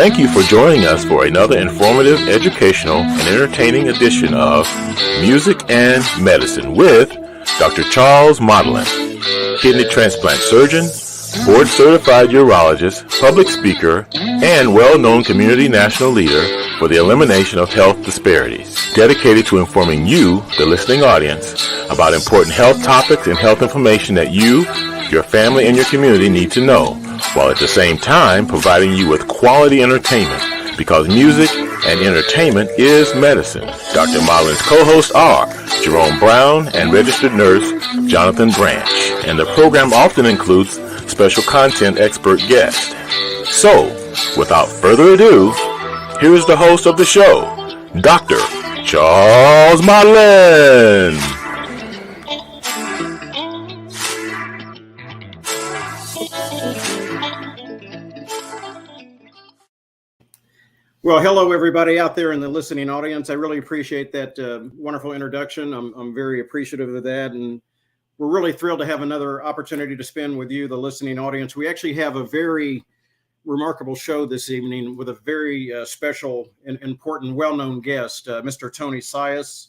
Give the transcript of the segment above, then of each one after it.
Thank you for joining us for another informative, educational, and entertaining edition of Music and Medicine with Dr. Charles Modlin, kidney transplant surgeon, board-certified urologist, public speaker, and well-known community national leader for the elimination of health disparities, dedicated to informing you, the listening audience, about important health topics and health information that you, your family, and your community need to know, while at the same time providing you with quality entertainment, because music and entertainment is medicine. Dr. Modlin's co-hosts are Jerome Brown and registered nurse Jonathan Branch, and the program often includes special content expert guests. So, without further ado, here is the host of the show, Dr. Charles Modlin. Well, hello, everybody out there in the listening audience. I really appreciate that wonderful introduction. I'm very appreciative of that. And we're really thrilled to have another opportunity to spend with you, the listening audience. We actually have a very remarkable show this evening with a very special and important, well-known guest, Mr. Tony Sias.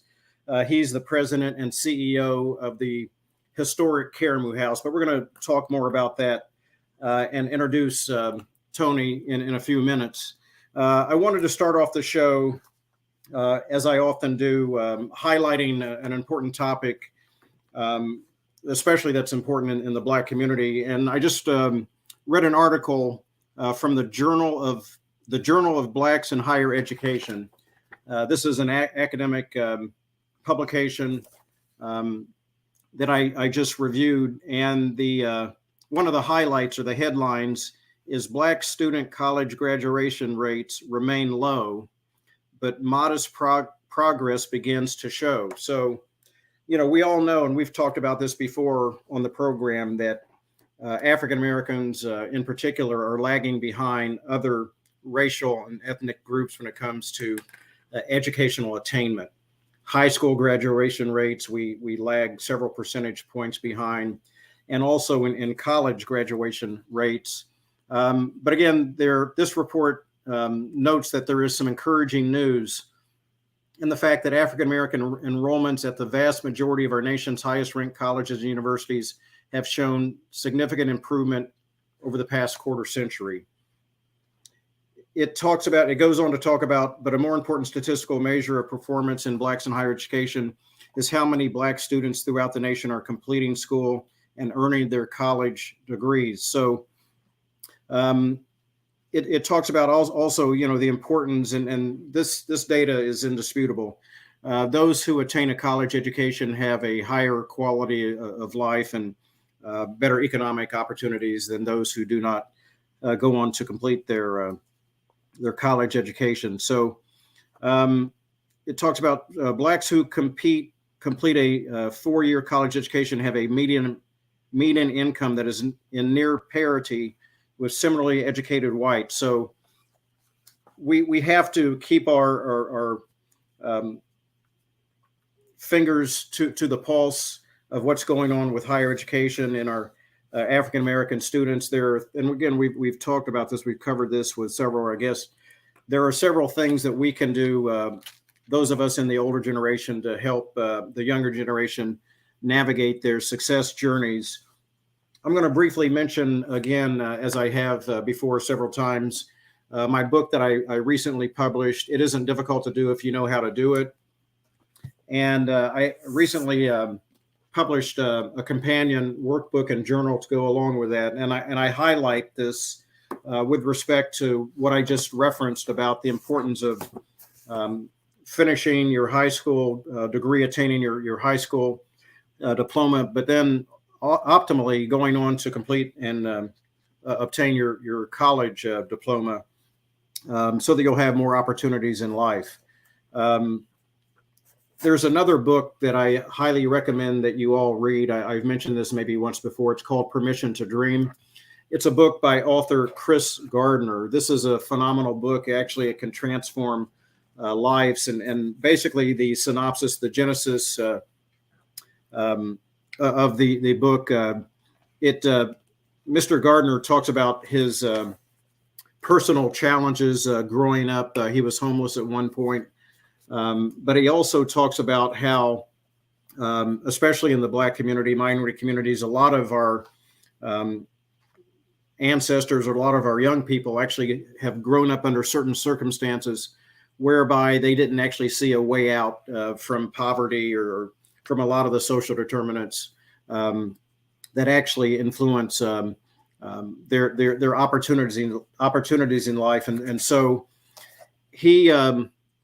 He's the president and CEO of the historic Karamu House, but we're going to talk more about that and introduce Tony in a few minutes. I wanted to start off the show, as I often do, highlighting an important topic, especially that's important in the Black community. And I just read an article from the Journal of Blacks in Higher Education. This is an academic publication that I just reviewed, and the one of the highlights or the headlines is Black student college graduation rates remain low, but modest progress begins to show. So, you know, we all know, and we've talked about this before on the program, that African Americans in particular are lagging behind other racial and ethnic groups when it comes to educational attainment. High school graduation rates, we lag several percentage points behind, and also in college graduation rates. But again, this report notes that there is some encouraging news in the fact that African American enrollments at the vast majority of our nation's highest ranked colleges and universities have shown significant improvement over the past quarter century. It goes on to talk about, but a more important statistical measure of performance in Blacks in higher education is how many Black students throughout the nation are completing school and earning their college degrees. So it talks about also, you know, the importance, and this data is indisputable. Those who attain a college education have a higher quality of life and better economic opportunities than those who do not go on to complete their college education. So it talks about Blacks who complete a four-year college education have a median income that is in near parity with similarly educated whites. So we have to keep our fingers to the pulse of what's going on with higher education in our African American students there. And again, we've talked about this. We've covered this with several of our guests. There are several things that we can do, those of us in the older generation, to help the younger generation navigate their success journeys. I'm going to briefly mention again, as I have before several times, my book that I recently published. It isn't difficult to do if you know how to do it. And I recently published a companion workbook and journal to go along with that. And I highlight this with respect to what I just referenced about the importance of finishing your high school degree, attaining your high school diploma, but then optimally going on to complete and obtain your college diploma, so that you'll have more opportunities in life. There's another book that I highly recommend that you all read. I've mentioned this maybe once before. It's called Permission to Dream. It's a book by author Chris Gardner. This is a phenomenal book. Actually, it can transform lives. And basically the synopsis, the genesis of the book, Mr. Gardner talks about his personal challenges growing up. He was homeless at one point, but he also talks about how, especially in the Black community, minority communities, a lot of our ancestors or a lot of our young people actually have grown up under certain circumstances whereby they didn't actually see a way out from poverty or from a lot of the social determinants that actually influence their opportunities in life. And so he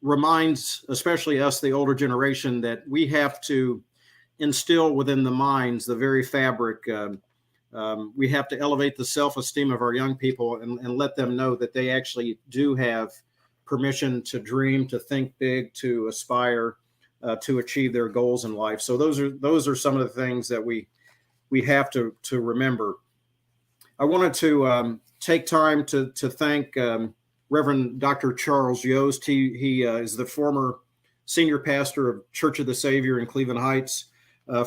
reminds, especially us, the older generation, that we have to instill within the minds the very fabric. We have to elevate the self-esteem of our young people and let them know that they actually do have permission to dream, to think big, to aspire, to achieve their goals in life. So those are some of the things that we have to remember. I wanted to take time to thank Reverend Dr. Charles Yost. He is the former senior pastor of Church of the Savior in Cleveland Heights,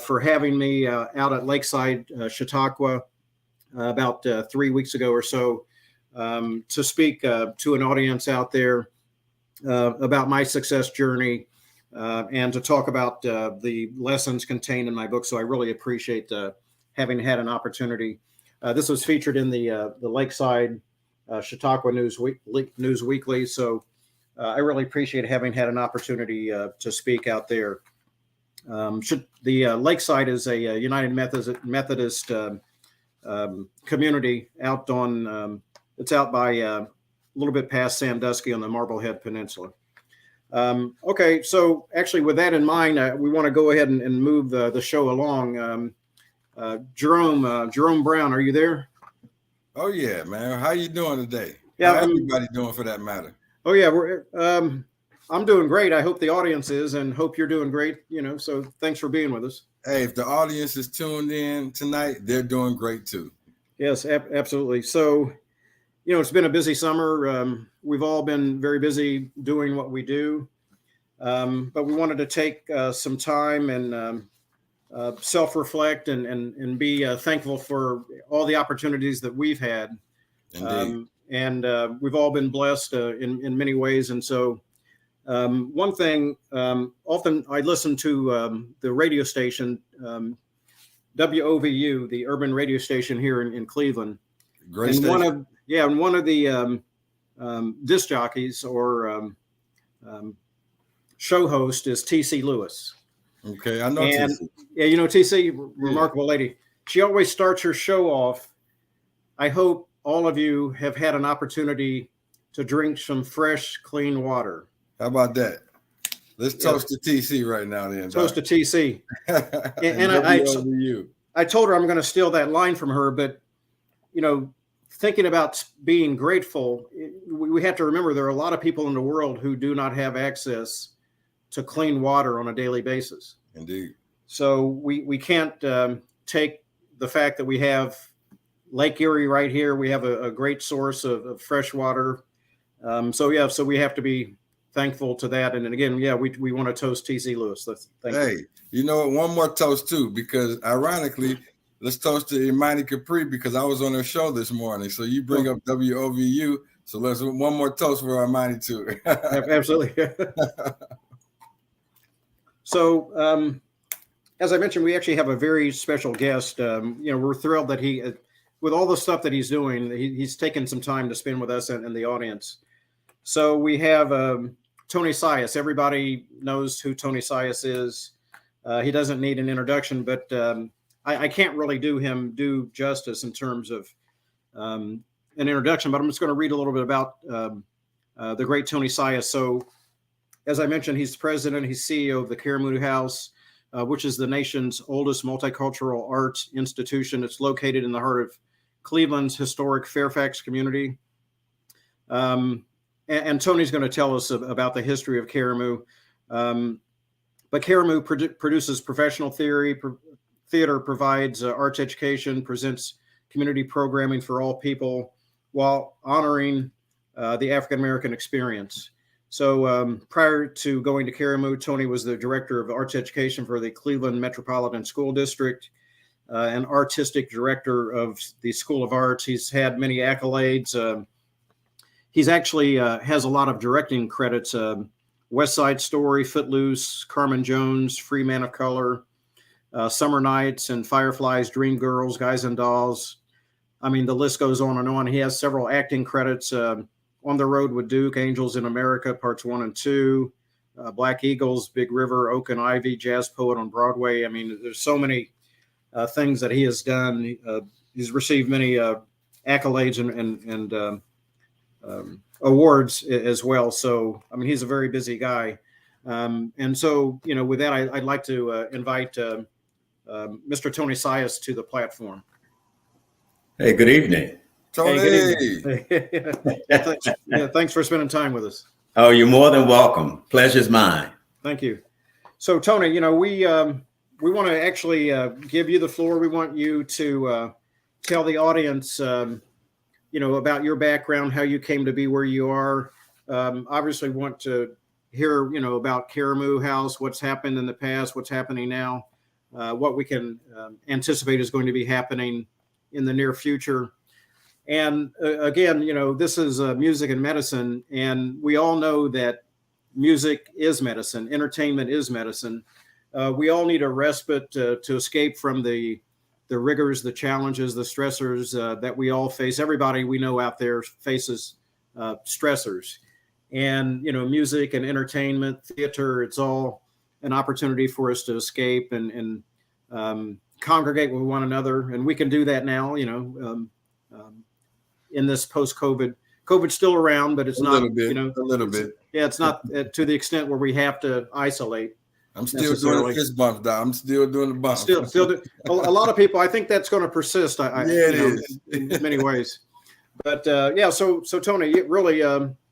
for having me out at Lakeside, Chautauqua, about 3 weeks ago or so, to speak to an audience out there about my success journey, and to talk about the lessons contained in my book. So I really appreciate having had an opportunity. This was featured in the Lakeside Chautauqua News Weekly. So I really appreciate having had an opportunity to speak out there. The Lakeside is a United Methodist community out on, it's out by a little bit past Sandusky on the Marblehead Peninsula. Okay, so actually with that in mind, we want to go ahead and move the show along. Jerome Brown, are you there? Oh yeah, man. How you doing today? Yeah, how everybody doing for that matter? Oh yeah, I'm doing great. I hope the audience is, and hope you're doing great. So thanks for being with us. Hey, if the audience is tuned in tonight, they're doing great too. Yes, absolutely. So, it's been a busy summer. We've all been very busy doing what we do, but we wanted to take some time and self-reflect and be thankful for all the opportunities that we've had. Indeed. And we've all been blessed in many ways. And so one thing, often I listen to the radio station, WOVU, the urban radio station here in Cleveland. Great and station. One of the disc jockeys or show host is T.C. Lewis. Okay, I know and, TC. Yeah, TC, remarkable lady. She always starts her show off. I hope all of you have had an opportunity to drink some fresh, clean water. How about that? Let's toast to TC right now, then. Toast to TC. and I told her I'm going to steal that line from her, but thinking about being grateful, we have to remember there are a lot of people in the world who do not have access to clean water on a daily basis. Indeed. So we can't take the fact that we have Lake Erie right here. We have a great source of fresh water. So we have to be thankful to that. And again, we want to toast T.C. Lewis. Hey, you know what? One more toast too, because ironically, let's toast to Imani Capri, because I was on her show this morning. So you bring up WOVU. So let's one more toast for Imani too. Absolutely. So, as I mentioned, we actually have a very special guest. We're thrilled that he, with all the stuff that he's doing, he's taken some time to spend with us and the audience. So we have Tony Sias. Everybody knows who Tony Sias is. He doesn't need an introduction, but I can't really do justice in terms of an introduction, but I'm just going to read a little bit about the great Tony Sias. So, as I mentioned, he's president, he's CEO of the Karamu House, which is the nation's oldest multicultural arts institution. It's located in the heart of Cleveland's historic Fairfax community. And Tony's going to tell us about the history of Karamu. But Karamu produces professional theater, provides arts education, presents community programming for all people while honoring the African-American experience. So prior to going to Karamu, Tony was the director of arts education for the Cleveland Metropolitan School District, and artistic director of the School of Arts. He's had many accolades. he's actually has a lot of directing credits. West Side Story, Footloose, Carmen Jones, Free Man of Color, Summer Nights and Fireflies, Dreamgirls, Guys and Dolls. I mean, the list goes on and on. He has several acting credits. On the Road with Duke, Angels in America, Parts 1 and 2, Black Eagles, Big River, Oak and Ivy, Jazz Poet on Broadway. I mean, there's so many things that he has done. He's received many accolades and awards as well. So, I mean, he's a very busy guy. And so, you know, with that, I'd like to invite Mr. Tony Sias to the platform. Hey, good evening. Tony. Hey, thanks for spending time with us. Oh, you're more than welcome. Pleasure's mine. Thank you. So, Tony, you know, we want to actually give you the floor. We want you to tell the audience, you know, about your background, how you came to be where you are. Obviously, want to hear, you know, about Karamu House, what's happened in the past, what's happening now, what we can anticipate is going to be happening in the near future. And again, you know, this is music and medicine, and we all know that music is medicine, entertainment is medicine. We all need a respite to escape from the rigors, the challenges, the stressors that we all face. Everybody we know out there faces stressors. And, you know, music and entertainment, theater, it's all an opportunity for us to escape and congregate with one another. And we can do that now, you know, in this post-COVID. COVID's still around, but it's not, you know, a little bit. Yeah, it's not to the extent where we have to isolate. I'm still doing the fist bumps, Doc. I'm still doing the bumps. A lot of people, I think that's going to persist. Yeah, it is. In many ways. But yeah, so Tony, really,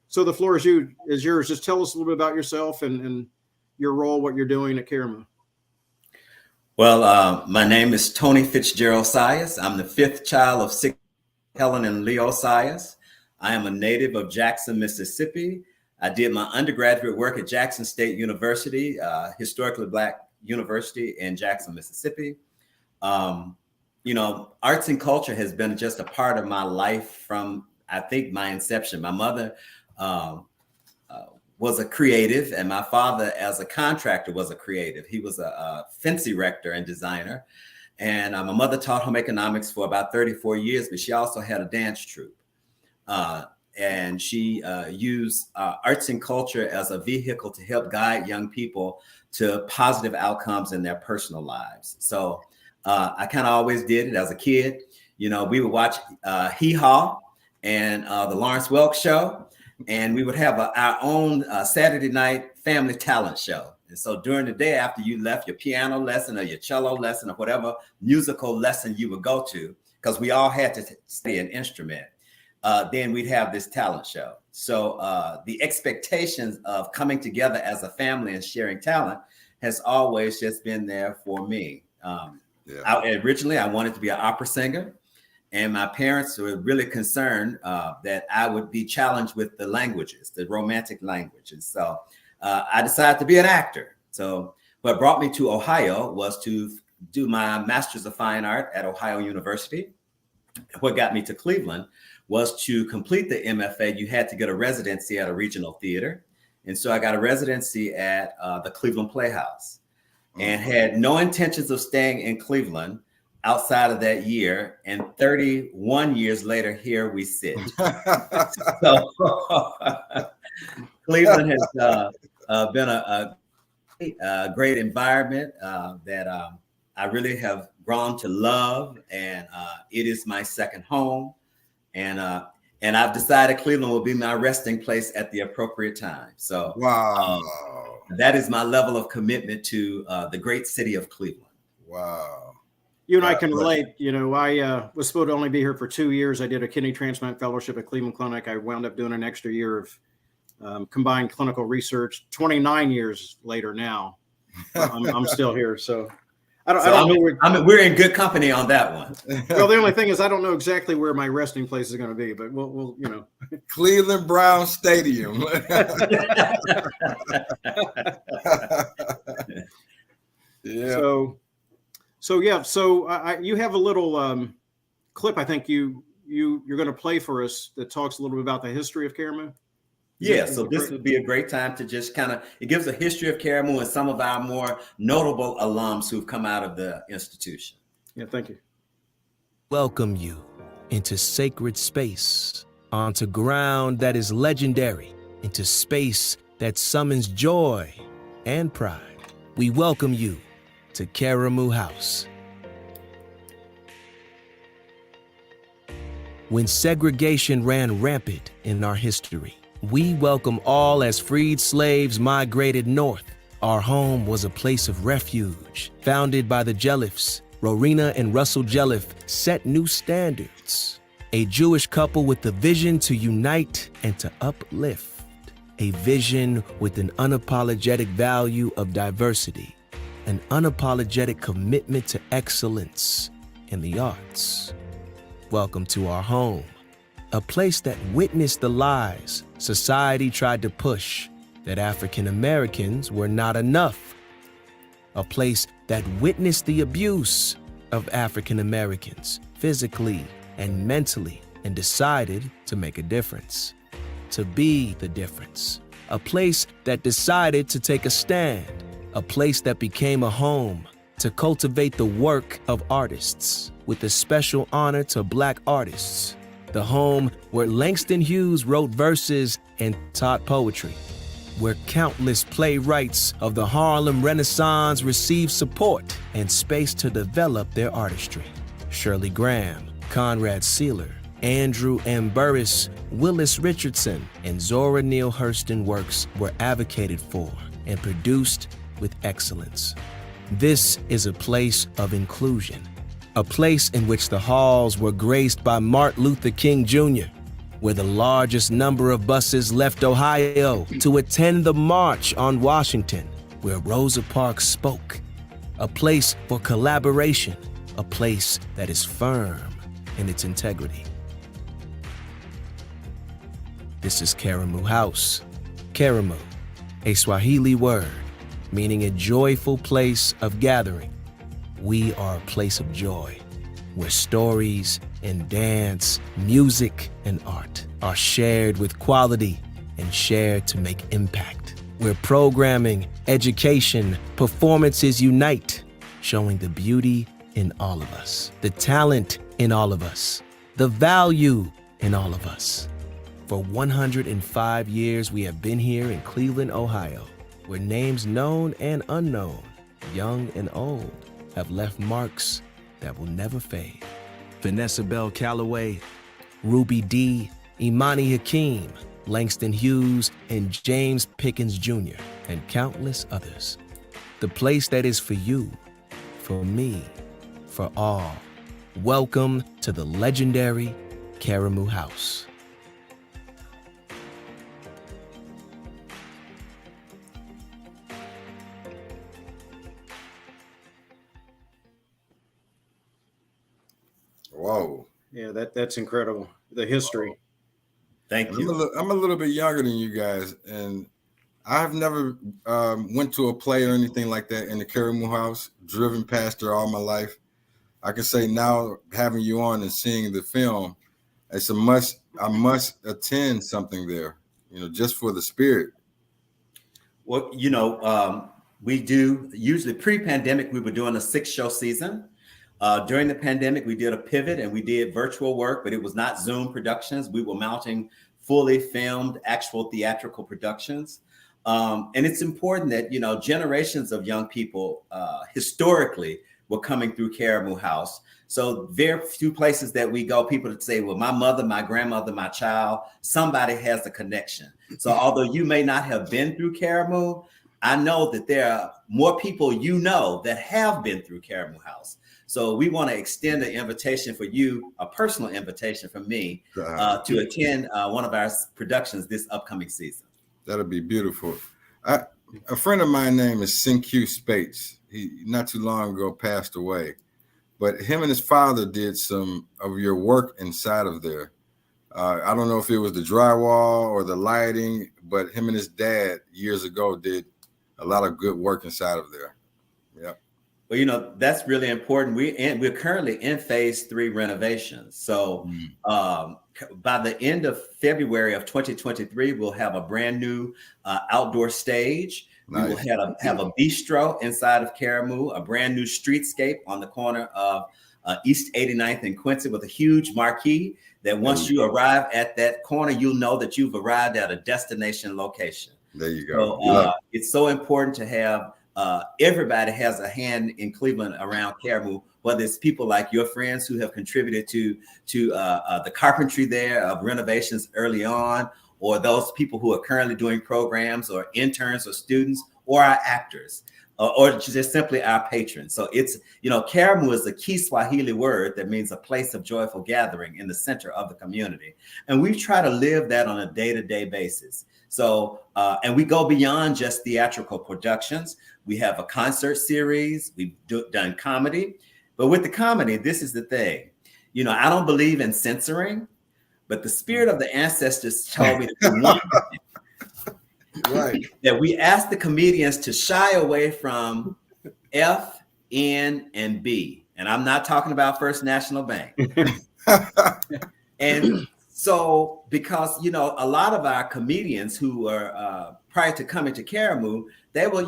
so the floor is yours. Just tell us a little bit about yourself and your role, what you're doing at Karamu. Well, my name is Tony Fitzgerald Sias. I'm the fifth child of 6 Helen and Leo Sias. I am a native of Jackson, Mississippi. I did my undergraduate work at Jackson State University, historically Black university in Jackson, Mississippi. You know, arts and culture has been just a part of my life from, I think, my inception. My mother was a creative, and my father, as a contractor, was a creative. He was a fence erector and designer. And my mother taught home economics for about 34 years, but she also had a dance troupe. And she used arts and culture as a vehicle to help guide young people to positive outcomes in their personal lives. So I kind of always did it as a kid. You know, we would watch Hee Haw and the Lawrence Welk Show, and we would have our own Saturday night family talent show. And so during the day, after you left your piano lesson or your cello lesson or whatever musical lesson you would go to, because we all had to study an instrument, then we'd have this talent show. So the expectations of coming together as a family and sharing talent has always just been there for me. Originally, I wanted to be an opera singer, and my parents were really concerned that I would be challenged with the languages, the romantic languages. So I decided to be an actor. So what brought me to Ohio was to do my Master's of Fine Art at Ohio University. What got me to Cleveland was to complete the MFA, you had to get a residency at a regional theater. And so I got a residency at the Cleveland Playhouse and had no intentions of staying in Cleveland outside of that year. And 31 years later, here we sit. So Cleveland has been a great environment that I really have grown to love, and it is my second home. And I've decided Cleveland will be my resting place at the appropriate time. So wow, that is my level of commitment to the great city of Cleveland. Wow. You and I can relate. You know, I was supposed to only be here for 2 years. I did a kidney transplant fellowship at Cleveland Clinic. I wound up doing an extra year of combined clinical research. 29 years later now, I'm still here. So I don't know. We're in good company on that one. Well, the only thing is I don't know exactly where my resting place is going to be, but we'll you know. Cleveland Brown Stadium. Yeah. So you have a little clip. I think you you're going to play for us that talks a little bit about the history of Karamu? Yeah, so this would be a great time to just it gives a history of Karamu and some of our more notable alums who've come out of the institution. Yeah, thank you. Welcome you into sacred space, onto ground that is legendary, into space that summons joy and pride. We welcome you to Karamu House. When segregation ran rampant in our history, we welcome all as freed slaves migrated north. Our home was a place of refuge, founded by the Jellifs. Rowena and Russell Jelliff set new standards. A Jewish couple with the vision to unite and to uplift. A vision with an unapologetic value of diversity, an unapologetic commitment to excellence in the arts. Welcome to our home, a place that witnessed the lies society tried to push, that African Americans were not enough. A place that witnessed the abuse of African Americans physically and mentally and decided to make a difference, to be the difference. A place that decided to take a stand, a place that became a home to cultivate the work of artists with a special honor to Black artists. The home where Langston Hughes wrote verses and taught poetry, where countless playwrights of the Harlem Renaissance received support and space to develop their artistry. Shirley Graham, Conrad Sealer, Andrew M. Burris, Willis Richardson, and Zora Neale Hurston works were advocated for and produced with excellence. This is a place of inclusion, a place in which the halls were graced by Martin Luther King Jr., where the largest number of buses left Ohio to attend the March on Washington, where Rosa Parks spoke. A place for collaboration, a place that is firm in its integrity. This is Karamu House. Karamu, a Swahili word meaning a joyful place of gathering. We are a place of joy, where stories and dance, music and art are shared with quality and shared to make impact. Where programming, education, performances unite, showing the beauty in all of us, the talent in all of us, the value in all of us. For 105 years, we have been here in Cleveland, Ohio, where names known and unknown, young and old, have left marks that will never fade. Vanessa Bell Calloway, Ruby Dee, Imani Hakeem, Langston Hughes, and James Pickens Jr., and countless others. The place that is for you, for me, for all. Welcome to the legendary Karamu House. Whoa. Yeah, that's incredible. The history. Thank you. I'm a little bit younger than you guys, and I've never went to a play or anything like that in the Karamu House, driven past there all my life. I can say now, having you on and seeing the film, it's a must. I must attend something there, just for the spirit. Well, we do usually pre-pandemic, we were doing a 6-show season. During the pandemic, we did a pivot and we did virtual work, but it was not Zoom productions. We were mounting fully filmed, actual theatrical productions. And it's important that, generations of young people historically were coming through Karamu House. So very few places that we go, people that say, well, my mother, my grandmother, my child, somebody has a connection. So although you may not have been through Karamu, I know that there are more people that have been through Karamu House. So we want to extend an invitation for you, a personal invitation from me, to attend one of our productions this upcoming season. That'll be beautiful. A friend of mine named is Q Spates. He not too long ago passed away, but him and his father did some of your work inside of there. I don't know if it was the drywall or the lighting, but him and his dad years ago did a lot of good work inside of there. Yeah. Well, that's really important. We're currently in phase 3 renovations. So by the end of February of 2023, we'll have a brand new outdoor stage. Nice. We will have a bistro inside of Karamu, a brand new streetscape on the corner of East 89th and Quincy with a huge marquee that once you arrive at that corner, you'll know that you've arrived at a destination location. There you go. So it's so important to have everybody has a hand in Cleveland around Karamu, whether it's people like your friends who have contributed to the carpentry there of renovations early on, or those people who are currently doing programs, or interns or students, or our actors, or just simply our patrons. So it's, Karamu is a key Swahili word that means a place of joyful gathering in the center of the community. And we try to live that on a day-to-day basis. So, and we go beyond just theatrical productions. We have a concert series. We've done comedy. But with the comedy, this is the thing. I don't believe in censoring, but the spirit of the ancestors told me to do one thing. Right. That we ask the comedians to shy away from F, N, and B. And I'm not talking about First National Bank. And so, because, a lot of our comedians who are prior to coming to Karamu, they were,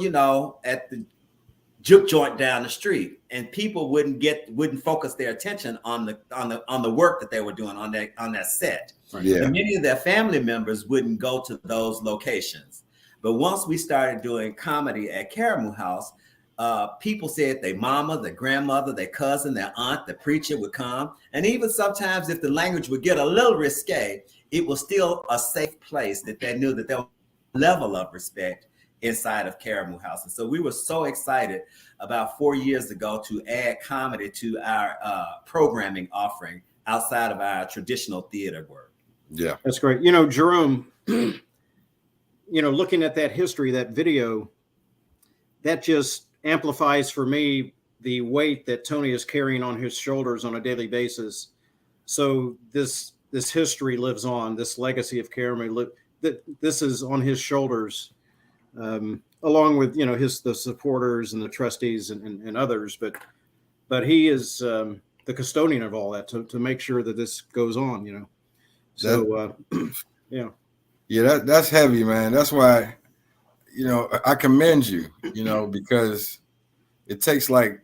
at the juke joint down the street, and people wouldn't focus their attention on the work that they were doing on that set. Yeah. And many of their family members wouldn't go to those locations. But once we started doing comedy at Karamu House, people said their mama, their grandmother, their cousin, their aunt, the preacher would come. And even sometimes if the language would get a little risque, it was still a safe place that they knew that there was a level of respect inside of Karamu House. And so we were so excited about 4 years ago to add comedy to our programming offering outside of our traditional theater work. Yeah, that's great. Jerome, looking at that history, that video, that just amplifies for me the weight that Tony is carrying on his shoulders on a daily basis. So this history lives on, this legacy of Karamu, this is on his shoulders, along with the supporters and the trustees and others, but he is the custodian of all that to make sure that this goes on. So that's heavy, man. That's why I commend you, because it takes like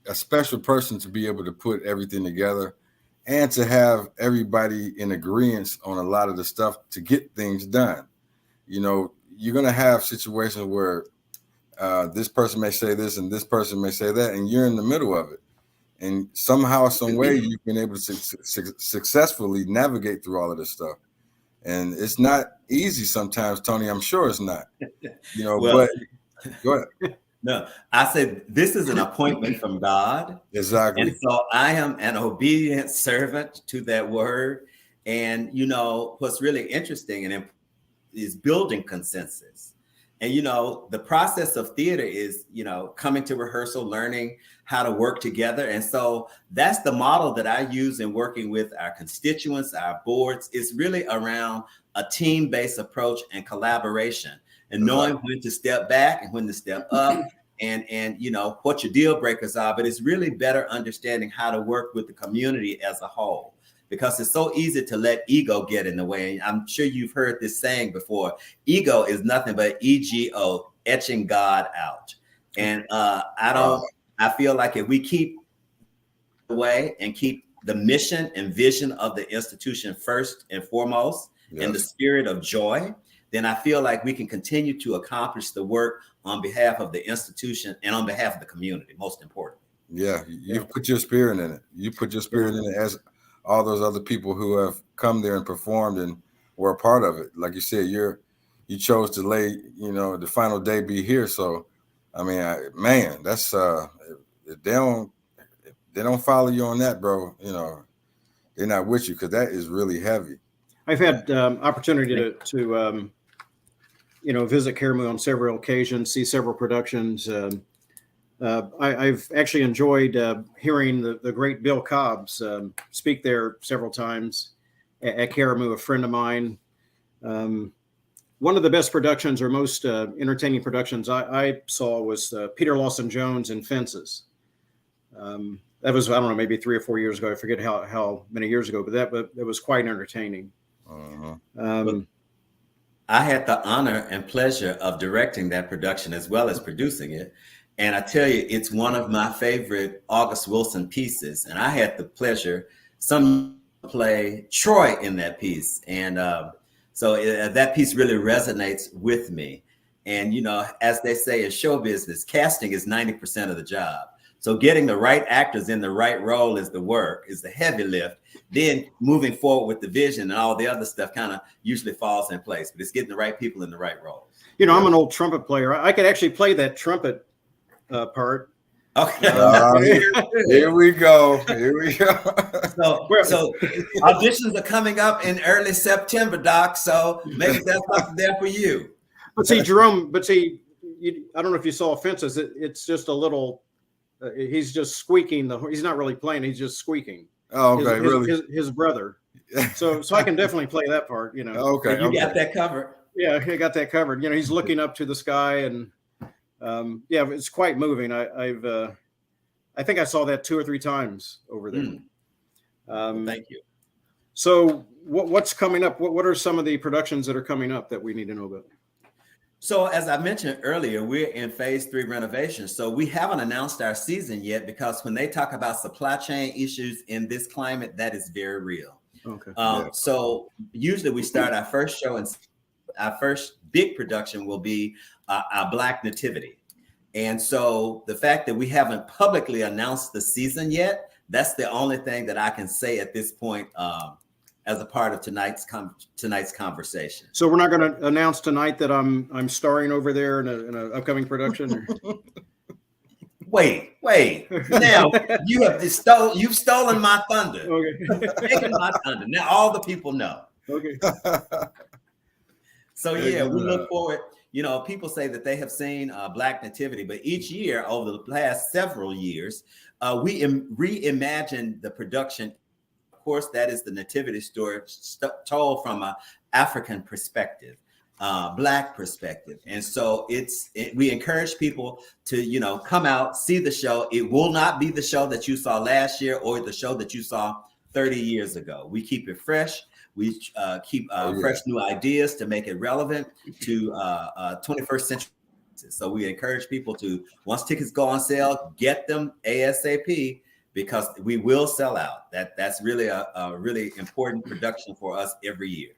a special person to be able to put everything together and to have everybody in agreement on a lot of the stuff to get things done. You're going to have situations where this person may say this and this person may say that, and you're in the middle of it. And somehow, some way, you've been able to successfully navigate through all of this stuff. And it's not easy sometimes, Tony. I'm sure it's not. But go ahead. No, I said this is an appointment from God. Exactly. And so I am an obedient servant to that word. And what's really interesting and is building consensus. And the process of theater is coming to rehearsal, learning how to work together. And so that's the model that I use in working with our constituents, our boards. It's really around a team-based approach and collaboration, and knowing when to step back and when to step up, and what your deal breakers are. But it's really better understanding how to work with the community as a whole, because it's so easy to let ego get in the way. And I'm sure you've heard this saying before: ego is nothing but ego, etching God out. And I feel like if we keep away and keep the mission and vision of the institution first and foremost, in the spirit of joy, then I feel like we can continue to accomplish the work on behalf of the institution and on behalf of the community, most importantly. Yeah, you put your spirit in it. You put your spirit in it, as all those other people who have come there and performed and were a part of it. Like you said, you chose to lay, the final day be here. So, I mean, that's if they don't follow you on that, bro, they're not with you, because that is really heavy. I've had opportunity to visit Karamu on several occasions, see several productions. I've actually enjoyed hearing the great Bill Cobbs speak there several times at Karamu, a friend of mine. One of the best productions, or most entertaining productions I saw, was Peter Lawson Jones and Fences. That was, I don't know, maybe 3 or 4 years ago. I forget how many years ago, but that was quite entertaining. I had the honor and pleasure of directing that production as well as producing it. And I tell you, it's one of my favorite August Wilson pieces. And I had the pleasure some play Troy in that piece. And so that piece really resonates with me. And, you know, as they say in show business, casting is 90% of the job. So getting the right actors in the right role is the work, is the heavy lift. Then moving forward with the vision and all the other stuff kind of usually falls in place. But it's getting the right people in the right roles. You know, I'm an old trumpet player. I could actually play that trumpet part. Okay. Here we go. Here we go. So auditions are coming up in early September, Doc. So maybe that's something there for you. But see, Jerome, I don't know if you saw Fences. It's just a little, he's just squeaking. He's not really playing. He's just squeaking. Oh, okay, really? His brother. So I can definitely play that part, you know. Okay. You got that covered. Yeah, I got that covered. You know, he's looking up to the sky, and yeah, it's quite moving. I think I saw that 2 or 3 times over there. Thank you. So what's coming up? What are some of the productions that are coming up that we need to know about? So as I mentioned earlier, we're in phase 3 renovation. So we haven't announced our season yet, because when they talk about supply chain issues in this climate, that is very real. Okay. So usually we start our first show, and our first big production will be our Black Nativity. And so the fact that we haven't publicly announced the season yet, that's the only thing that I can say at this point as a part of tonight's conversation. So we're not going to announce tonight that I'm starring over there in an upcoming production. Wait. Now you've stolen my thunder. Okay. Taken my thunder. Now all the people know. Okay. So yeah, we look forward. You know, people say that they have seen Black Nativity, but each year over the past several years, we reimagine the production. Of course, that is the nativity story told from an African perspective, Black perspective. And so we encourage people to, you know, come out, see the show. It will not be the show that you saw last year or the show that you saw 30 years ago. We keep it fresh. We keep fresh new ideas to make it relevant to 21st century. So we encourage people to, once tickets go on sale, get them ASAP, because we will sell out. That's really a really important production for us every year.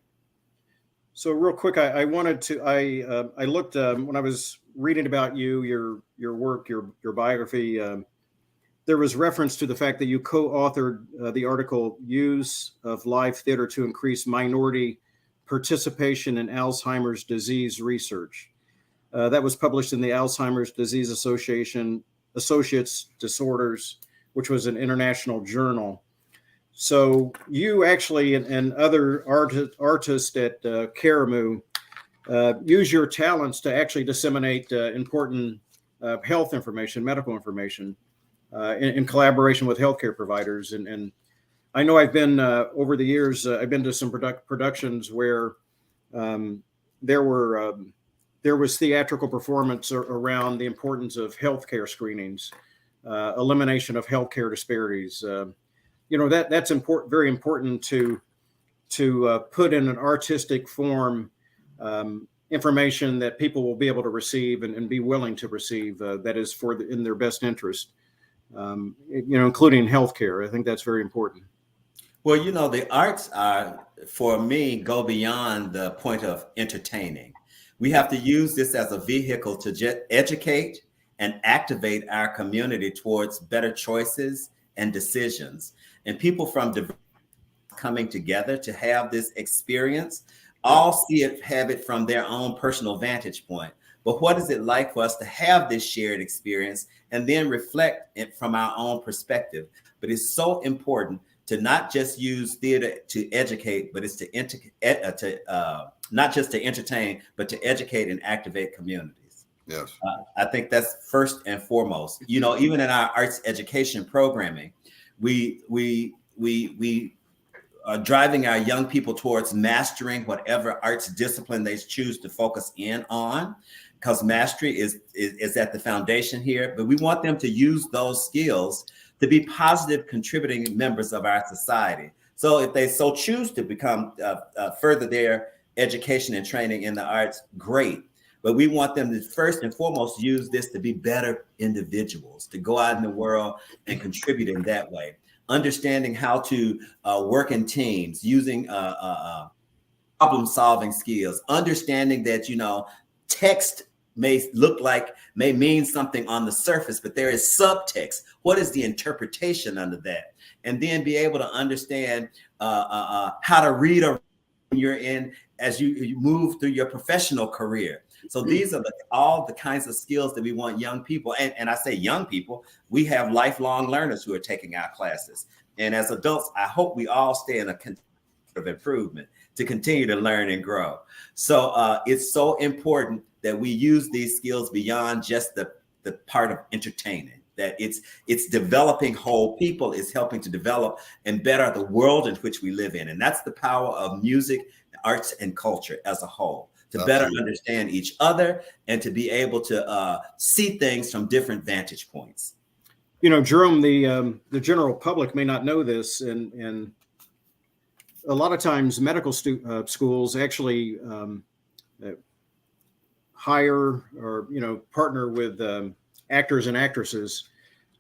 So real quick, I wanted to, I looked when I was reading about you, your work, your biography. There was reference to the fact that you co-authored the article "Use of Live Theater to Increase Minority Participation in Alzheimer's Disease Research." That was published in the Alzheimer's Disease Associates Disorders, which was an international journal. So you actually and other artists at Karamu use your talents to actually disseminate important health information, medical information, in collaboration with healthcare providers. And I know I've been over the years, I've been to some productions where there was theatrical performance around the importance of healthcare screenings, elimination of healthcare disparities. You know, that's important, very important to put in an artistic form information that people will be able to receive and be willing to receive. That is in their best interest. You know, including healthcare. I think that's very important. Well, you know, the arts are, for me, go beyond the point of entertaining. We have to use this as a vehicle to educate and activate our community towards better choices and decisions. And people from diverse coming together to have this experience, all have it from their own personal vantage point. But what is it like for us to have this shared experience and then reflect it from our own perspective? But it's so important to not just use theater to educate, but it's not just to entertain, but to educate and activate communities. Yes, I think that's first and foremost. You know, even in our arts education programming, we are driving our young people towards mastering whatever arts discipline they choose to focus in on, because mastery is at the foundation here. But we want them to use those skills to be positive contributing members of our society. So if they so choose to become further their education and training in the arts, great. But we want them to first and foremost use this to be better individuals, to go out in the world and contribute in that way. Understanding how to work in teams, using problem solving skills, understanding that, text may mean something on the surface, but there is subtext. What is the interpretation under that? And then be able to understand how to read as you move through your professional career. So these are all the kinds of skills that we want young people. And I say young people, we have lifelong learners who are taking our classes. And as adults, I hope we all stay in a of improvement to continue to learn and grow. So it's so important that we use these skills beyond just the part of entertaining, that it's developing whole people, it's helping to develop and better the world in which we live in. And that's the power of music, arts, and culture as a whole, to better understand each other and to be able to see things from different vantage points. Jerome, the general public may not know this, and a lot of times medical schools actually hire or partner with actors and actresses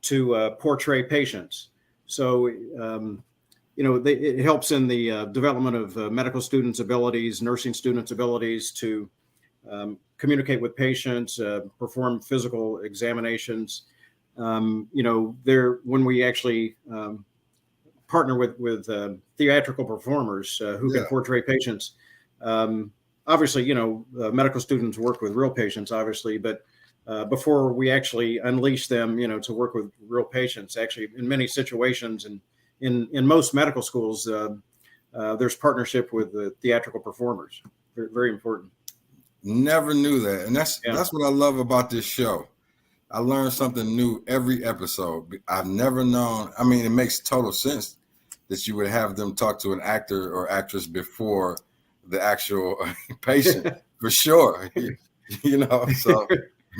to portray patients. So it helps in the development of medical students' abilities, nursing students' abilities to communicate with patients, perform physical examinations. When we actually partner with theatrical performers who can portray patients. Obviously, medical students work with real patients, obviously, but before we actually unleash them, to work with real patients, actually, in many situations and in most medical schools, there's partnership with the theatrical performers. Very, very important. Never knew that. And that's what I love about this show. I learn something new every episode. I've never known. I mean, it makes total sense that you would have them talk to an actor or actress before the actual patient, for sure. So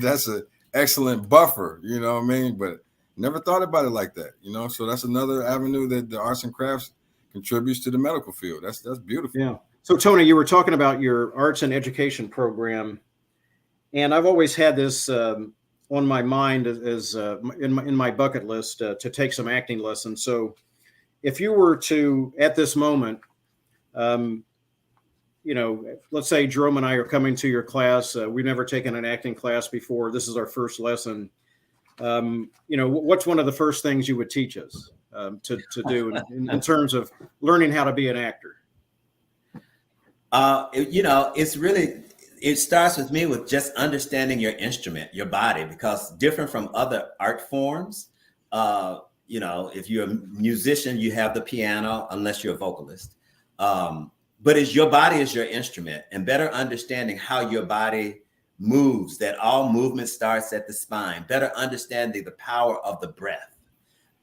that's an excellent buffer, you know what I mean? But never thought about it like that, So that's another avenue that the arts and crafts contributes to the medical field. That's beautiful. Yeah. So Tony, you were talking about your arts and education program, and I've always had this on my mind as in my bucket list to take some acting lessons. So if you were to, at this moment, let's say Jerome and I are coming to your class. We've never taken an acting class before. This is our first lesson. What's one of the first things you would teach us to do in terms of learning how to be an actor? It starts with me with just understanding your instrument, your body, because different from other art forms, if you're a musician, you have the piano, unless you're a vocalist. But your body is your instrument, and better understanding how your body moves, that all movement starts at the spine, better understanding the power of the breath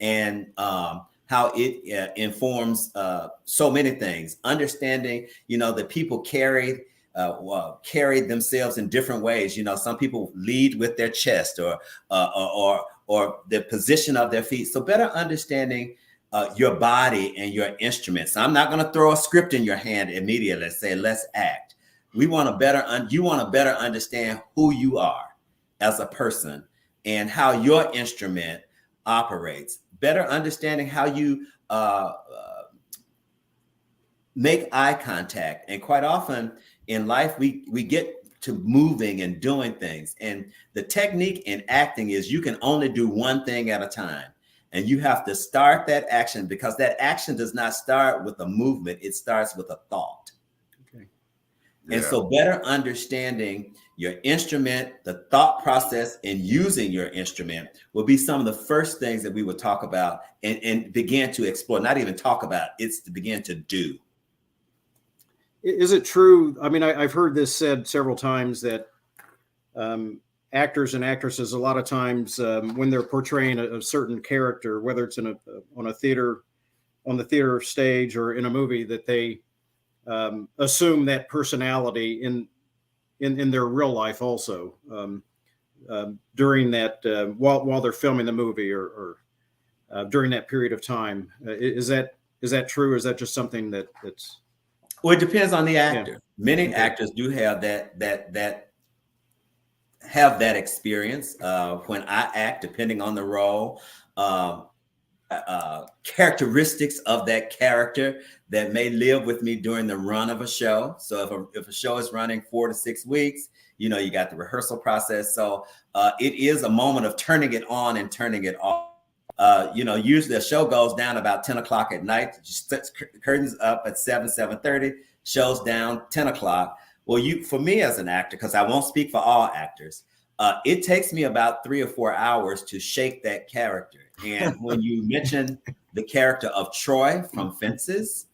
and how it informs so many things. Understanding, that people carry themselves in different ways. Some people lead with their chest or the position of their feet. So better understanding your body and your instruments. So I'm not going to throw a script in your hand immediately and say, let's act. You want to better understand who you are as a person and how your instrument operates. Better understanding how you make eye contact. And quite often in life, we get to moving and doing things. And the technique in acting is you can only do one thing at a time. And you have to start that action, because that action does not start with a movement. It starts with a thought. Okay. Yeah. And so better understanding your instrument, the thought process, and using your instrument will be some of the first things that we would talk about and begin to explore. Not even talk about, it's to begin to do. Is it true? I mean, I've heard this said several times that actors and actresses, a lot of times when they're portraying a certain character, whether it's on the theater stage or in a movie, that they assume that personality in their real life also during that while they're filming the movie, or during that period of time. Is that true? Or is that just something that's? Well, it depends on the actor. Yeah. Many actors do have that have that experience. When I act, depending on the role, characteristics of that character that may live with me during the run of a show. So if a show is running 4 to 6 weeks, you know, you got the rehearsal process. So it is a moment of turning it on and turning it off. You know, usually a show goes down about 10 o'clock at night. Just sets curtains up at 7:30, shows down 10 o'clock. Well, for me as an actor, because I won't speak for all actors, it takes me about 3 or 4 hours to shake that character. And when you mention the character of Troy from Fences,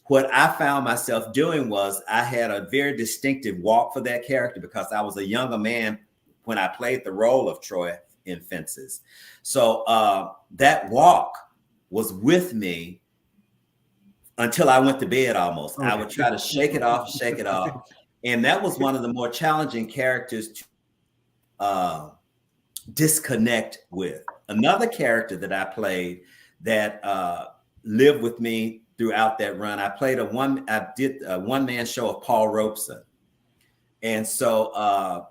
what I found myself doing was I had a very distinctive walk for that character because I was a younger man when I played the role of Troy in Fences. So that walk was with me until I went to bed almost. Okay. I would try to shake it off. And that was one of the more challenging characters to disconnect with. Another character that I played that lived with me throughout that run, I did a one-man show of Paul Robeson. And so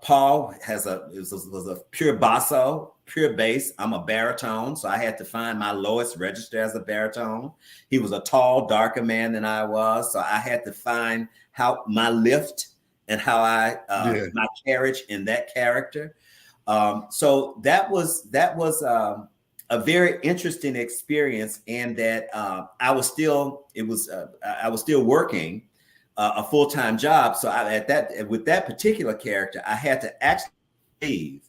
Paul was a pure basso, pure bass. I'm a baritone, so I had to find my lowest register as a baritone. He was a tall, darker man than I was, so I had to find how my lift and how my carriage in that character. So that was a very interesting experience, and that I was still working a full-time job. So with that particular character, I had to actually leave.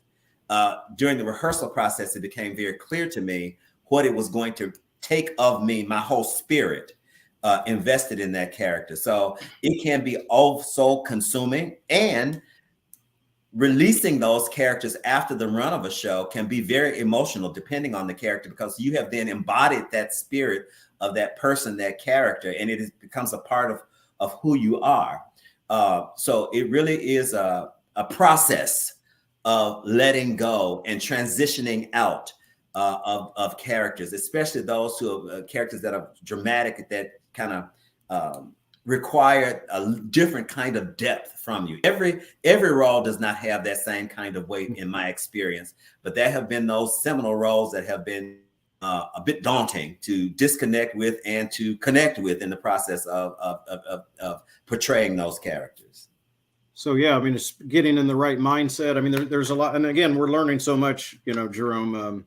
During the rehearsal process, it became very clear to me what it was going to take of me, my whole spirit invested in that character. So it can be so consuming, and releasing those characters after the run of a show can be very emotional depending on the character, because you have then embodied that spirit of that person, that character, and it becomes a part of who you are. So it really is a process of letting go and transitioning out of characters, especially those who are characters that are dramatic, that kind of require a different kind of depth from you. Every role does not have that same kind of weight in my experience, but there have been those seminal roles that have been a bit daunting to disconnect with and to connect with in the process of portraying those characters. So, yeah, I mean, it's getting in the right mindset. I mean, there's a lot. And again, we're learning so much, you know, Jerome,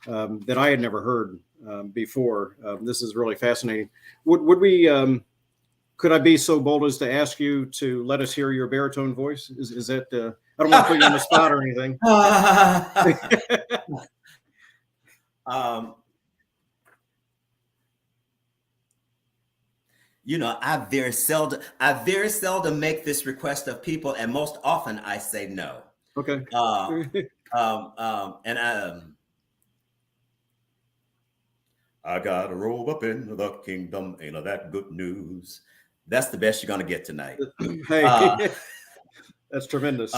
that I had never heard before. This is really fascinating. Would we, could I be so bold as to ask you to let us hear your baritone voice? Is that, I don't want to put you on the spot or anything. You know, I very seldom make this request of people, and most often I say no. Okay. I got to roll up into the kingdom, ain't that good news? That's the best you're gonna get tonight. Hey, that's tremendous.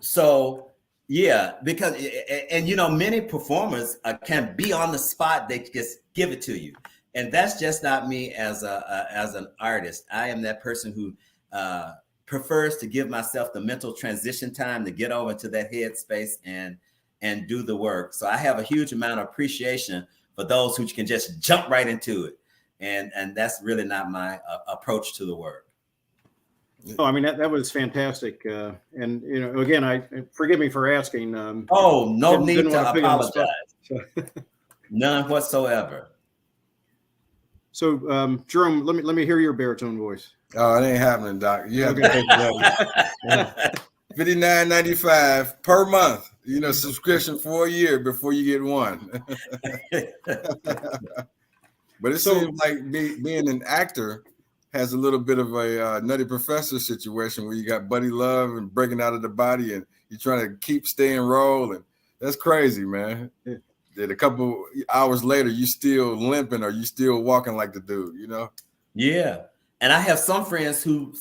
So yeah, because you know, many performers can be on the spot; they just give it to you. And that's just not me as an artist. I am that person who prefers to give myself the mental transition time to get over to that headspace and do the work. So I have a huge amount of appreciation for those who can just jump right into it. And that's really not my approach to the work. Oh, I mean, that was fantastic. And, you know, again, forgive me for asking. No need to apologize. None whatsoever. So, Jerome, let me hear your baritone voice. Oh, it ain't happening, Doc. You have to pay for that. $59.95 per month. You know, subscription for a year before you get one. But it seems like being an actor has a little bit of a Nutty Professor situation where you got buddy love and breaking out of the body, and you're trying to keep staying role, and that's crazy, man. That a couple hours later, you still limping or you still walking like the dude, you know? Yeah. And I have some friends who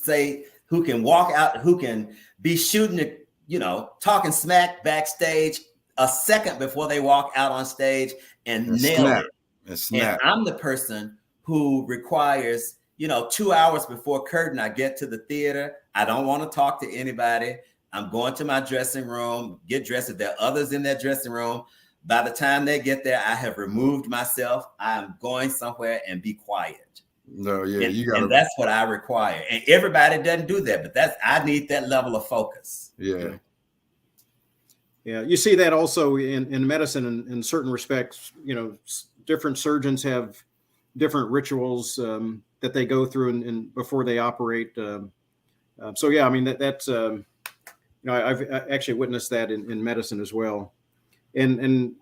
can walk out, who can be shooting it, you know, talking smack backstage a second before they walk out on stage and nail snap. it. And snap. And I'm the person who requires, 2 hours before curtain, I get to the theater. I don't want to talk to anybody. I'm going to my dressing room, get dressed. If there are others in that dressing room, by the time they get there, I have removed myself. I'm going somewhere and be quiet. No, yeah, and that's what I require. And everybody doesn't do that, but I need that level of focus. Yeah. Yeah, you see that also in medicine in certain respects. Different surgeons have different rituals that they go through and before they operate. So yeah, I mean that's I've actually witnessed that in medicine as well, and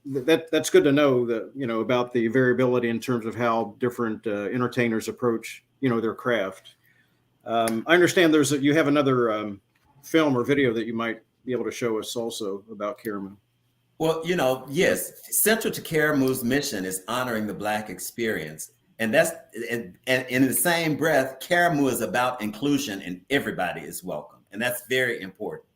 that's good to know that about the variability in terms of how different entertainers approach their craft. I understand you have another film or video that you might be able to show us also about Karamu. Well, yes, central to Karamu's mission is honoring the Black experience. And that's and in the same breath, Karamu is about inclusion and everybody is welcome. And that's very important.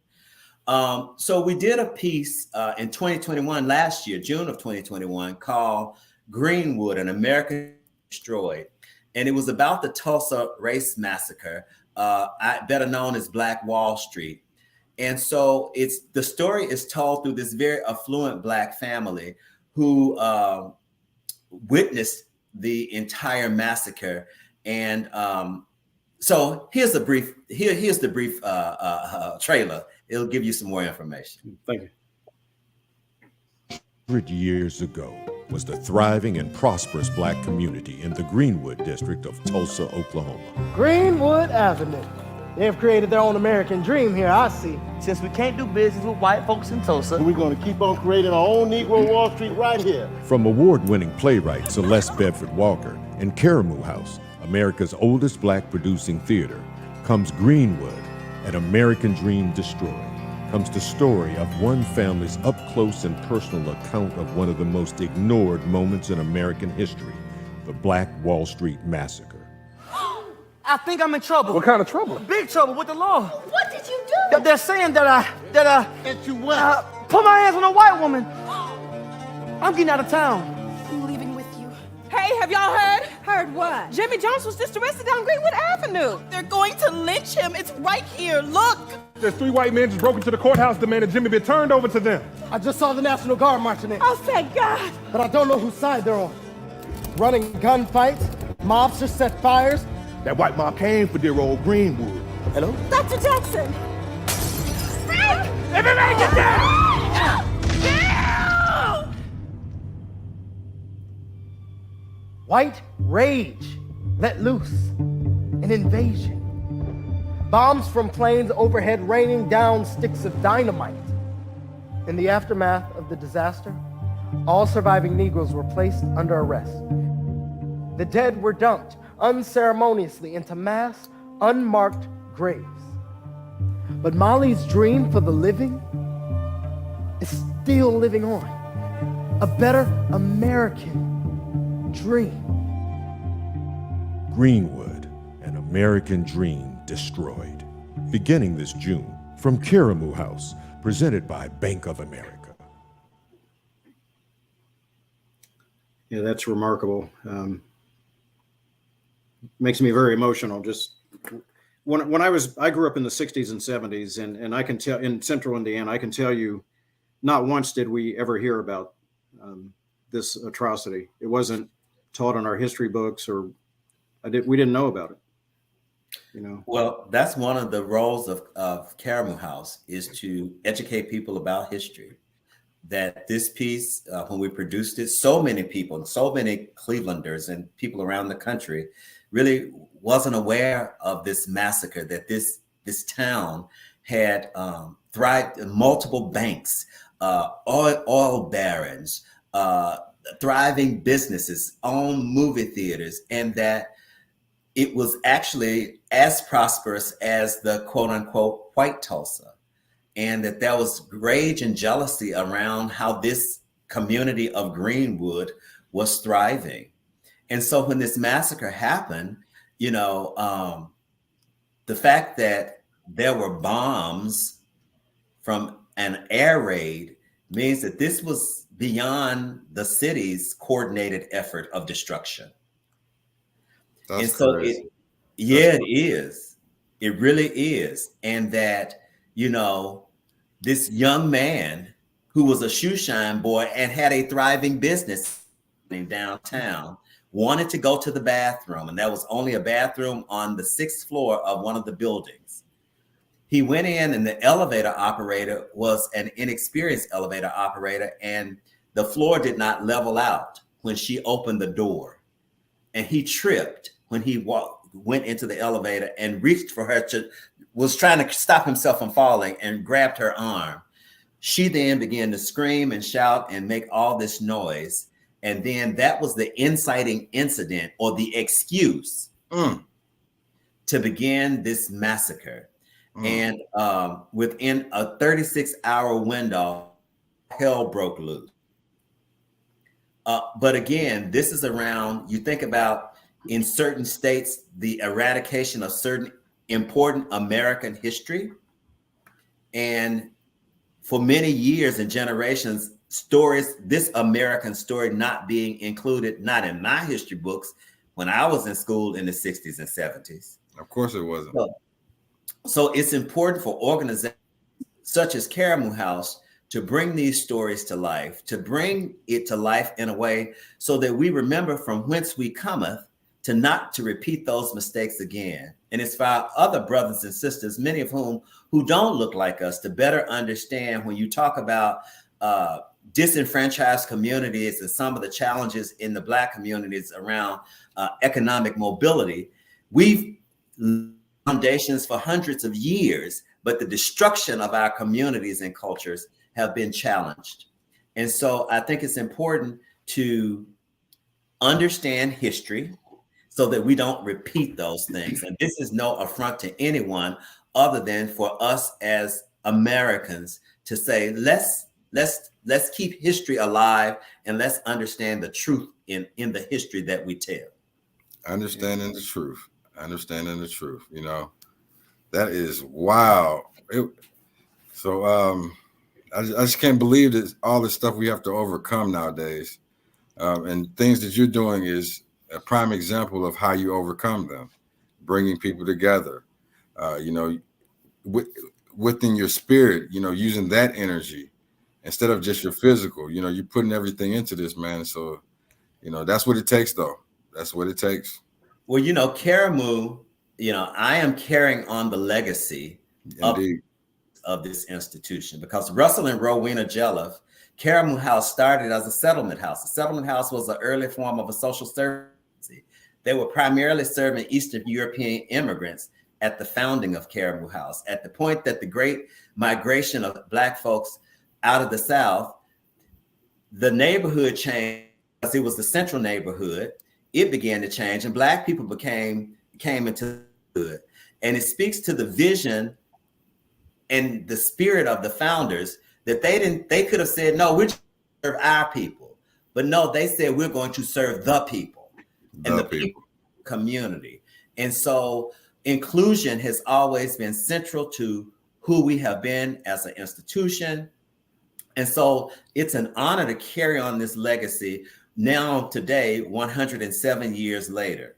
So we did a piece in 2021, last year, June of 2021, called Greenwood, An American Destroyed. And it was about the Tulsa Race Massacre, better known as Black Wall Street. And so the story is told through this very affluent Black family who witnessed the entire massacre. And so here's the brief trailer. It'll give you some more information. Thank you. 100 years ago was the thriving and prosperous Black community in the Greenwood district of Tulsa, Oklahoma. Greenwood Avenue. They've created their own American dream here, I see. Since we can't do business with white folks in Tulsa, we're going to keep on creating our own Negro Wall Street right here. From award-winning playwright Celeste Bedford Walker and Karamu House, America's oldest Black producing theater, comes Greenwood, An American Dream Destroyed. Comes the story of one family's up-close and personal account of one of the most ignored moments in American history, the Black Wall Street Massacre. I think I'm in trouble. What kind of trouble? Big trouble with the law. What did you do? They're saying that You what? put my hands on a white woman. I'm getting out of town. I'm leaving with you. Hey, have y'all heard? Heard what? Jimmy Jones was just arrested down Greenwood Avenue. They're going to lynch him. It's right here. Look. There's 3 white men just broke into the courthouse demanding Jimmy be turned over to them. I just saw the National Guard marching in. Oh, thank God. But I don't know whose side they're on. Running gunfights, mobsters set fires. That white mob came for dear old Greenwood. Hello? Dr. Jackson. Frank! Everybody get down! White rage let loose. An invasion. Bombs from planes overhead raining down sticks of dynamite. In the aftermath of the disaster, all surviving Negroes were placed under arrest. The dead were dumped unceremoniously into mass, unmarked graves. But Molly's dream for the living is still living on. A better American dream. Greenwood, An American Dream Destroyed. Beginning this June from Karamu House, presented by Bank of America. Yeah, that's remarkable. Makes me very emotional. Just when I grew up in the 60s and 70s, and I can tell in Central Indiana, I can tell you, not once did we ever hear about this atrocity. It wasn't taught in our history books, or we didn't know about it. Well, that's one of the roles of Karamu House, is to educate people about history. That this piece, when we produced it, so many people, so many Clevelanders and people around the country really wasn't aware of this massacre, that this town had thrived in multiple banks, oil barons, thriving businesses, own movie theaters, and that it was actually as prosperous as the quote unquote white Tulsa. And that there was rage and jealousy around how this community of Greenwood was thriving. And so when this massacre happened, the fact that there were bombs from an air raid means that this was beyond the city's coordinated effort of destruction. That's and so crazy. it is. It really is. And that, this young man who was a shoe shine boy and had a thriving business downtown wanted to go to the bathroom, and there was only a bathroom on the 6th floor of one of the buildings. He went in, and the elevator operator was an inexperienced elevator operator, and the floor did not level out when she opened the door. And he tripped when he went into the elevator and reached for her, was trying to stop himself from falling, and grabbed her arm. She then began to scream and shout and make all this noise. And then that was the inciting incident, or the excuse to begin this massacre. And within a 36-hour window, hell broke loose. But again, this is around, you think about in certain states, the eradication of certain important American history. And for many years and generations, stories, this American story not being included, not in my history books when I was in school in the 60s and 70s. Of course it wasn't. So it's important for organizations such as Karamu House to bring these stories to life, to bring it to life in a way so that we remember from whence we cometh, to not to repeat those mistakes again. And it's for our other brothers and sisters, many of whom who don't look like us, to better understand when you talk about disenfranchised communities and some of the challenges in the Black communities around economic mobility. We've foundations for hundreds of years, but the destruction of our communities and cultures have been challenged. And so I think it's important to understand history so that we don't repeat those things. And this is no affront to anyone other than for us as Americans to say, let's keep history alive, and let's understand the truth in the history that we tell. Understanding the truth. That is wow. I just can't believe that all the stuff we have to overcome nowadays. And things that you're doing is a prime example of how you overcome them, bringing people together, within your spirit, using that energy instead of just your physical, you're putting everything into this, man. So, that's what it takes, though. That's what it takes. Well, Karamu, I am carrying on the legacy of this institution, because Russell and Rowena Jelliff, Karamu House started as a settlement house. A settlement house was an early form of a social service. They were primarily serving Eastern European immigrants at the founding of Karamu House. At the point that the great migration of Black folks out of the South, the neighborhood changed, because it was the central neighborhood. It began to change, and Black people came into the hood. And it speaks to the vision and the spirit of the founders that they could have said, no, we're just serve our people. But no, they said, we're going to serve the people and the people community. And so inclusion has always been central to who we have been as an institution. And so it's an honor to carry on this legacy now today, 107 years later.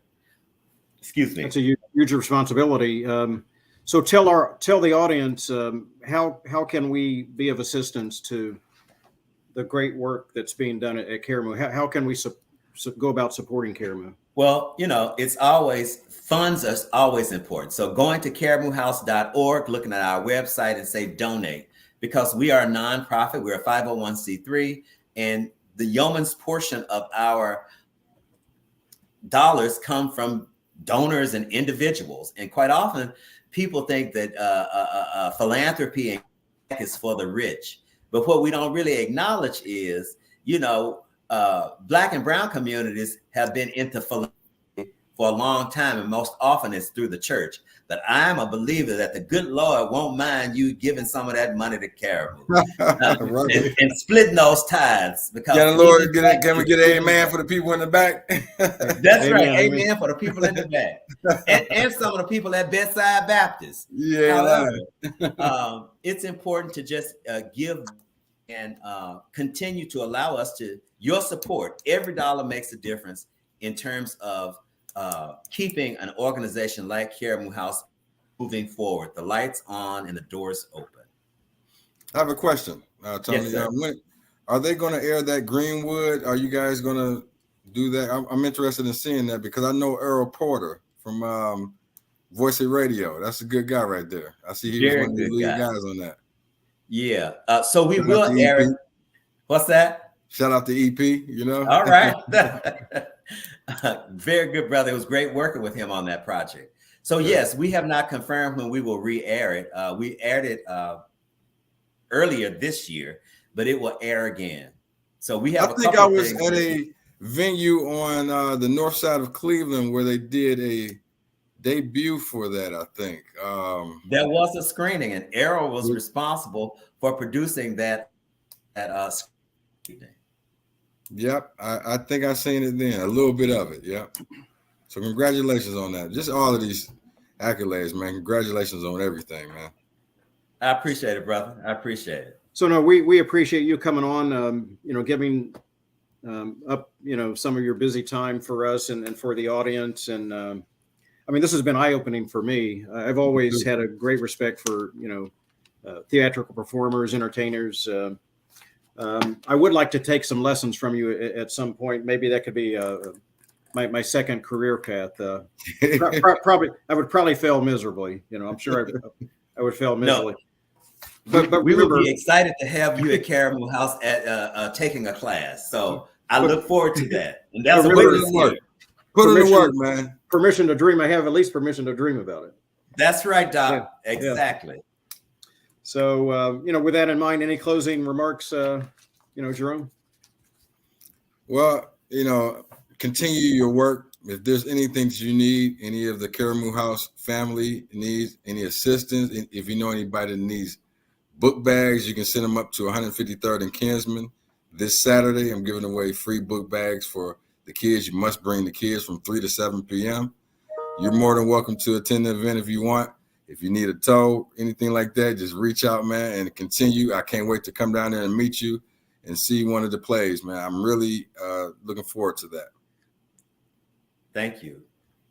Excuse me. That's a huge responsibility. So tell the audience, how can we be of assistance to the great work that's being done at Karamu? How can we go about supporting Karamu? Well, funds are always important. So going to karamuhouse.org, looking at our website and say donate, because we are a nonprofit, we're a 501c3, and the yeoman's portion of our dollars come from donors and individuals. And quite often people think that philanthropy is for the rich. But what we don't really acknowledge is, Black and brown communities have been into philanthropy for a long time, and most often it's through the church. But I'm a believer that the good Lord won't mind you giving some of that money to Karamu Right. and splitting those tithes. Because can we get an amen for the people in the back? That's right. Amen for the people in the back. And some of the people at Bedside Baptist. Yeah. However, it's important to just give and continue to allow us to your support. Every dollar makes a difference in terms of keeping an organization like Karamu House moving forward. The lights on and the doors open. I have a question, Tony. Yes, are they going to air that Greenwood? Are you guys going to do that? I'm interested in seeing that because I know Earl Porter from Voice of Radio. That's a good guy right there. I see he was one of the lead guys on that. Yeah. So we will air it. What's that? Shout out to EP, you know? All right. Very good, brother. It was great working with him on that project. So yes, we have not confirmed when we will re-air it. We aired it earlier this year, but it will air again. So we have. I think I was at a venue on the north side of Cleveland where they did a debut for that. I think there was a screening, and Errol was responsible for producing that. Yep, I think I seen it then, a little bit of it. Yep. So congratulations on that. Just all of these accolades, man. Congratulations on everything, man. I appreciate it, brother. I appreciate it. So no, we appreciate you coming on. Giving up some of your busy time for us and for the audience. And I mean, this has been eye-opening for me. I've always had a great respect for theatrical performers, entertainers. I would like to take some lessons from you at some point. Maybe that could be my second career path. Probably, I would probably fail miserably. I'm sure I would fail miserably. No. But we would be excited to have you at Karamu House at taking a class. So I look forward to that. And that's put it in work. Put it in work, man. Permission to dream. I have at least permission to dream about it. That's right, Doc. Yeah. Exactly. Yeah. So, with that in mind, any closing remarks, Jerome? Well, continue your work. If there's anything that you need, any of the Karamu House family needs any assistance, if you know anybody that needs book bags, you can send them up to 153rd and Kinsman. This Saturday, I'm giving away free book bags for the kids. You must bring the kids from 3 to 7 p.m. You're more than welcome to attend the event if you want. If you need a tow, anything like that, just reach out, man, and continue. I can't wait to come down there and meet you and see one of the plays, man. I'm really looking forward to that. Thank you.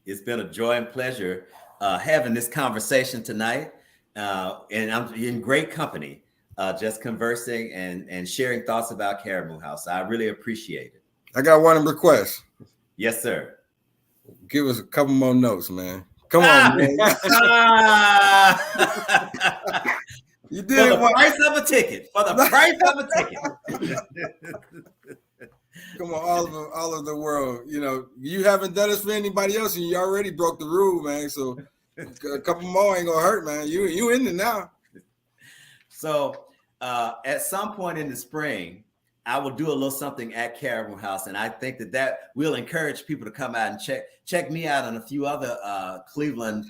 It's been a joy and pleasure having this conversation tonight. And I'm in great company, just conversing and sharing thoughts about Karamu House. I really appreciate it. I got one request. Yes, sir. Give us a couple more notes, man. Come on, man. You did for the price of a ticket. For the price of a ticket. Come on, all of the world. You haven't done this for anybody else, and you already broke the rule, man. So a couple more ain't gonna hurt, man. You in it now. So at some point in the spring, I will do a little something at Karamu House, and I think that will encourage people to come out and check me out and a few other Cleveland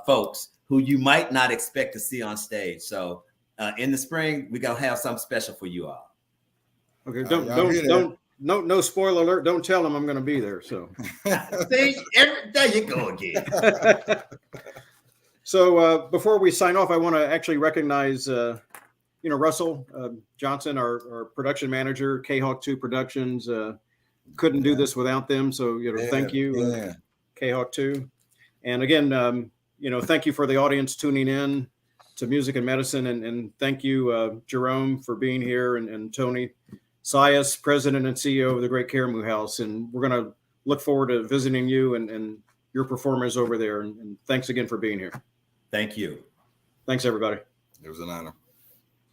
folks who you might not expect to see on stage. So in the spring, we're gonna have something special for you all. Okay, no spoiler alert. Don't tell them I'm going to be there. So see, there you go again. So before we sign off, I want to actually recognize Russell Johnson, our production manager, K-Hawk 2 Productions. Couldn't do this without them. So, thank you, K-Hawk 2. And again, thank you for the audience tuning in to Music and Medicine. And thank you, Jerome, for being here, and Tony. Sias, President and CEO of the Great Karamu House. And we're going to look forward to visiting you and your performers over there. And thanks again for being here. Thank you. Thanks, everybody. It was an honor.